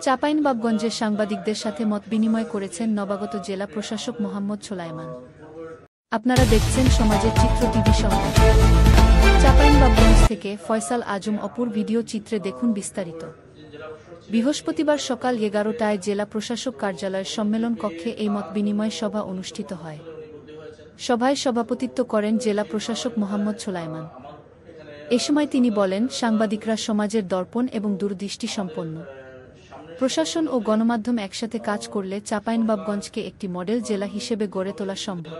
চাঁপাইনবাবগঞ্জে সাংবাদিকদের সাথে মতবিনিময় করেছেন নবাগত জেলা প্রশাসক মোহাম্মদ সোলায়মান। আপনারা দেখছেন সমাজের চিত্র টিভি সংবাদ। চাঁপাইনবাবগঞ্জ থেকে ফয়সাল আজম অপুর ভিডিও চিত্রে দেখুন বিস্তারিত। বৃহস্পতিবার সকাল 11টায় জেলা প্রশাসক কার্যালয়ের সম্মেলন কক্ষে এই মতবিনিময় সভা অনুষ্ঠিত হয়। সভায় সভাপতিত্ব করেন জেলা প্রশাসক মোহাম্মদ সোলায়মান। এ সময় তিনি বলেন, সাংবাদিকরা সমাজের দর্পণ এবং দূরদৃষ্টি সম্পন্ন। প্রশাসন ও গণমাধ্যম একসাথে কাজ করলে চাঁপাইনবাবগঞ্জকে একটি মডেল জেলা হিসেবে গড়ে তোলা সম্ভব।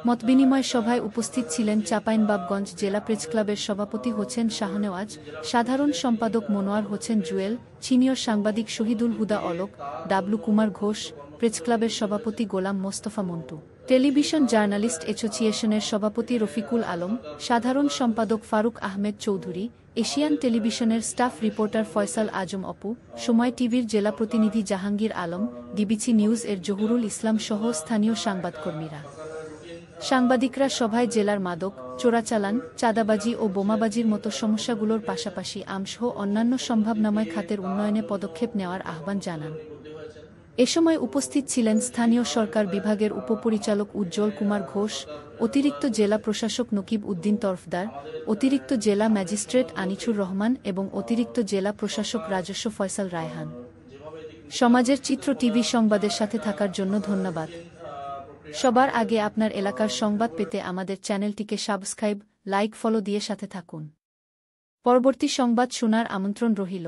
মতবিনিময় সভায় উপস্থিত ছিলেন চাঁপাইনবাবগঞ্জ জেলা প্রেসক্লাবের সভাপতি হোসেন শাহনেওয়াজ, সাধারণ সম্পাদক মনোয়ার হোসেন জুয়েল, সিনিয়র সাংবাদিক শহীদুল হুদা অলোক, ডাবলু কুমার ঘোষ, প্রেসক্লাবের সভাপতি গোলাম মোস্তফা মন্টু, টেলিভিশন জার্নালিস্ট অ্যাসোসিয়েশনের সভাপতি রফিকুল আলম, সাধারণ সম্পাদক ফারুক আহমেদ চৌধুরী, এশিয়ান টেলিভিশনের স্টাফ রিপোর্টার ফয়সাল আজম অপু, সময় টিভির জেলা প্রতিনিধি জাহাঙ্গীর আলম, ডিবিসি নিউজ এর জহুরুল ইসলাম সহ স্থানীয় সংবাদকর্মীরা। সাংবাদিকরা সভায় জেলার মাদক, চোরাচালান, চাঁদাবাজি ও বোমাবাজির মতো সমস্যাগুলোর পাশাপাশি আমসহ অন্যান্য সম্ভাবনাময় খাতের উন্নয়নে পদক্ষেপ নেওয়ার আহ্বান জানান। এ সময় উপস্থিত ছিলেন স্থানীয় সরকার বিভাগের উপপরিচালক উজ্জ্বল কুমার ঘোষ, অতিরিক্ত জেলা প্রশাসক নকিব উদ্দিন তরফদার, অতিরিক্ত জেলা ম্যাজিস্ট্রেট আনিছুর রহমান এবং অতিরিক্ত জেলা প্রশাসক রাজস্ব ফয়সাল রায়হান। সমাজের চিত্র টিভি সংবাদের সাথে থাকার জন্য ধন্যবাদ। সবার আগে আপনার এলাকার সংবাদ পেতে আমাদের চ্যানেলটিকে সাবস্ক্রাইব, লাইক, ফলো দিয়ে সাথে থাকুন। পরবর্তী সংবাদ শোনার আমন্ত্রণ রহিল।